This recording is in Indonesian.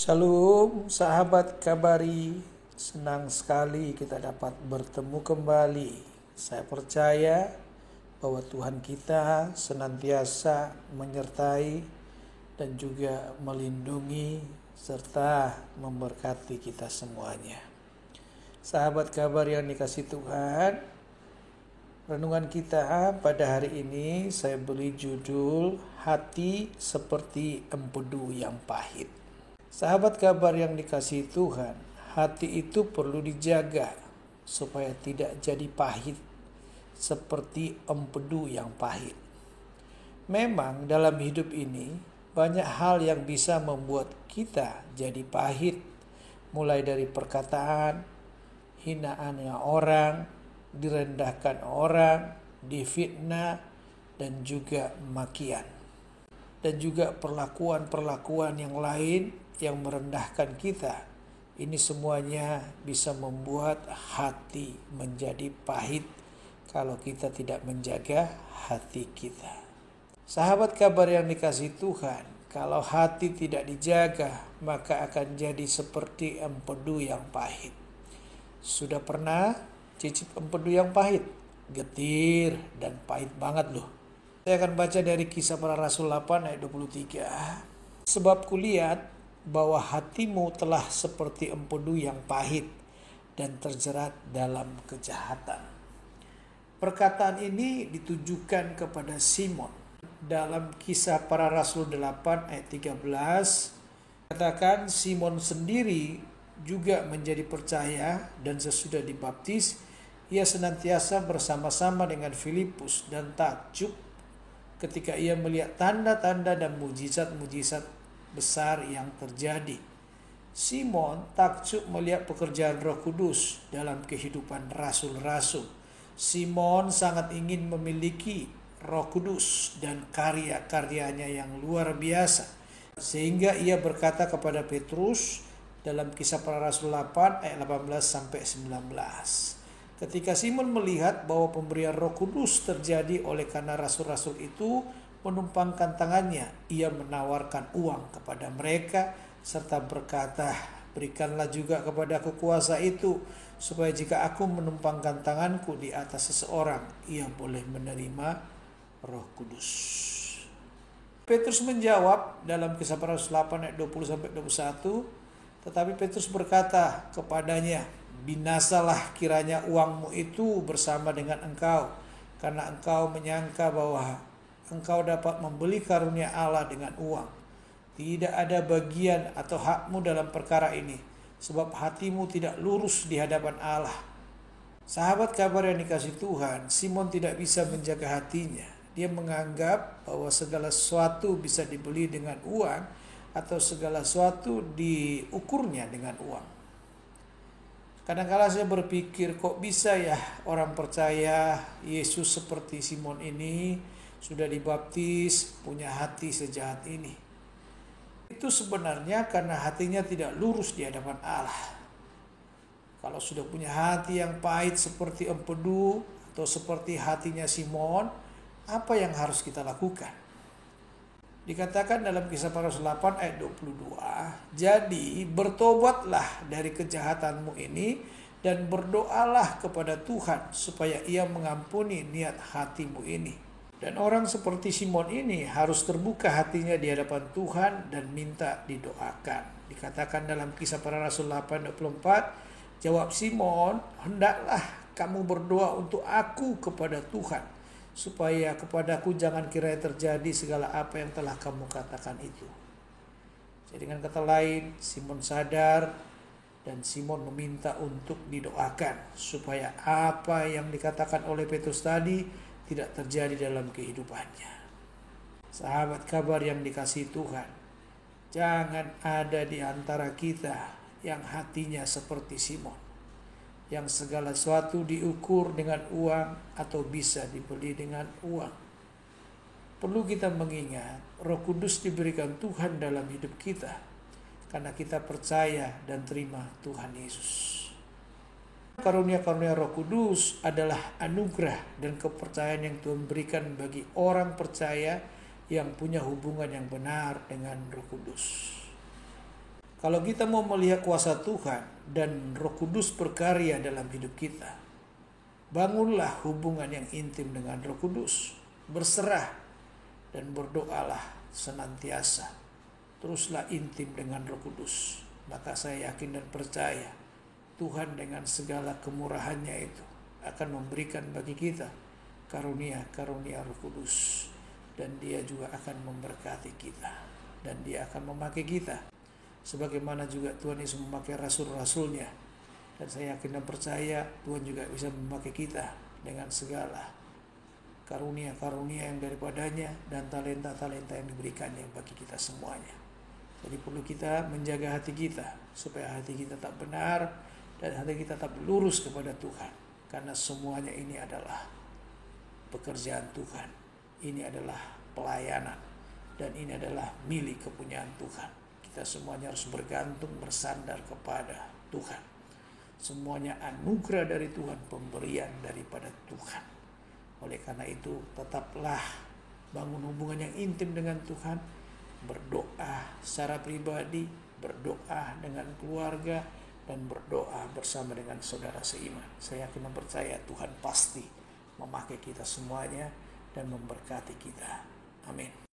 Shalom sahabat Kabari, senang sekali kita dapat bertemu kembali. Saya percaya bahwa Tuhan kita senantiasa menyertai dan juga melindungi serta memberkati kita semuanya. Sahabat Kabar yang dikasihi Tuhan, renungan kita pada hari ini saya beri judul Hati Seperti Empedu yang Pahit. Sahabat Kabar yang dikasihi Tuhan, hati itu perlu dijaga supaya tidak jadi pahit seperti empedu yang pahit. Memang dalam hidup ini banyak hal yang bisa membuat kita jadi pahit, mulai dari perkataan, hinaannya orang, direndahkan orang, difitnah, dan juga makian. Dan juga perlakuan-perlakuan yang lain yang merendahkan kita. Ini semuanya bisa membuat hati menjadi pahit kalau kita tidak menjaga hati kita. Sahabat Kabar yang dikasihi Tuhan, kalau hati tidak dijaga, maka akan jadi seperti empedu yang pahit. Sudah pernah cicip empedu yang pahit? Getir dan pahit banget loh. Saya akan baca dari Kisah Para Rasul 8 ayat 23. Sebab kulihat bahwa hatimu telah seperti empedu yang pahit dan terjerat dalam kejahatan. Perkataan ini ditujukan kepada Simon. Dalam Kisah Para Rasul 8 ayat 13, katakan Simon sendiri juga menjadi percaya dan sesudah dibaptis, ia senantiasa bersama-sama dengan Filipus dan takjub ketika ia melihat tanda-tanda dan mujizat-mujizat besar yang terjadi. Simon takjub melihat pekerjaan Roh Kudus dalam kehidupan rasul-rasul. Simon sangat ingin memiliki Roh Kudus dan karya-karyanya yang luar biasa, sehingga ia berkata kepada Petrus dalam Kisah Para Rasul 8 ayat 18 sampai 19. Ketika Simon melihat bahwa pemberian Roh Kudus terjadi oleh karena rasul-rasul itu menumpangkan tangannya, ia menawarkan uang kepada mereka serta berkata, berikanlah juga kepadaku kuasa itu, supaya jika aku menumpangkan tanganku di atas seseorang, ia boleh menerima Roh Kudus. Petrus menjawab dalam Kisah Para Rasul 8 ayat 20 sampai 21, tetapi Petrus berkata kepadanya, binasalah kiranya uangmu itu bersama dengan engkau, karena engkau menyangka bahwa engkau dapat membeli karunia Allah dengan uang. Tidak ada bagian atau hakmu dalam perkara ini, sebab hatimu tidak lurus di hadapan Allah. Sahabat Kabar yang dikasihi Tuhan, Simon tidak bisa menjaga hatinya. Dia menganggap bahwa segala sesuatu bisa dibeli dengan uang atau segala sesuatu diukurnya dengan uang. Kadang-kadang saya berpikir, kok bisa ya orang percaya Yesus seperti Simon ini sudah dibaptis, punya hati sejahat ini. Itu sebenarnya karena hatinya tidak lurus di hadapan Allah. Kalau sudah punya hati yang pahit seperti empedu atau seperti hatinya Simon, apa yang harus kita lakukan? Dikatakan dalam Kisah Para Rasul 8 ayat 22, jadi bertobatlah dari kejahatanmu ini dan berdoalah kepada Tuhan supaya ia mengampuni niat hatimu ini. Dan orang seperti Simon ini harus terbuka hatinya di hadapan Tuhan dan minta didoakan. Dikatakan dalam Kisah Para Rasul 8:24, jawab Simon, hendaklah kamu berdoa untuk aku kepada Tuhan, supaya kepadaku jangan kiranya terjadi segala apa yang telah kamu katakan itu. Jadi dengan kata lain, Simon sadar dan Simon meminta untuk didoakan supaya apa yang dikatakan oleh Petrus tadi tidak terjadi dalam kehidupannya. Sahabat Kabar yang dikasihi Tuhan, jangan ada di antara kita yang hatinya seperti Simon, yang segala sesuatu diukur dengan uang atau bisa dibeli dengan uang. Perlu kita mengingat, Roh Kudus diberikan Tuhan dalam hidup kita karena kita percaya dan terima Tuhan Yesus. Karunia-karunia Roh Kudus adalah anugerah dan kepercayaan yang Tuhan berikan bagi orang percaya yang punya hubungan yang benar dengan Roh Kudus. Kalau kita mau melihat kuasa Tuhan dan Roh Kudus berkarya dalam hidup kita, bangunlah hubungan yang intim dengan Roh Kudus. Berserah dan berdoalah senantiasa. Teruslah intim dengan Roh Kudus. Maka saya yakin dan percaya Tuhan dengan segala kemurahannya itu akan memberikan bagi kita karunia-karunia Roh Kudus. Dan Dia juga akan memberkati kita. Dan Dia akan memakai kita. Sebagaimana juga Tuhan Yesus memakai rasul-rasulnya. Dan saya yakin dan percaya Tuhan juga bisa memakai kita dengan segala karunia-karunia yang daripadanya dan talenta-talenta yang diberikannya bagi kita semuanya. Jadi perlu kita menjaga hati kita supaya hati kita tetap benar dan hati kita tetap lurus kepada Tuhan. Karena semuanya ini adalah pekerjaan Tuhan. Ini adalah pelayanan dan ini adalah milik kepunyaan Tuhan. Kita semuanya harus bergantung, bersandar kepada Tuhan. Semuanya anugerah dari Tuhan, pemberian daripada Tuhan. Oleh karena itu, tetaplah bangun hubungan yang intim dengan Tuhan. Berdoa secara pribadi, berdoa dengan keluarga, dan berdoa bersama dengan saudara seiman. Saya yakin dan percaya Tuhan pasti memakai kita semuanya dan memberkati kita. Amin.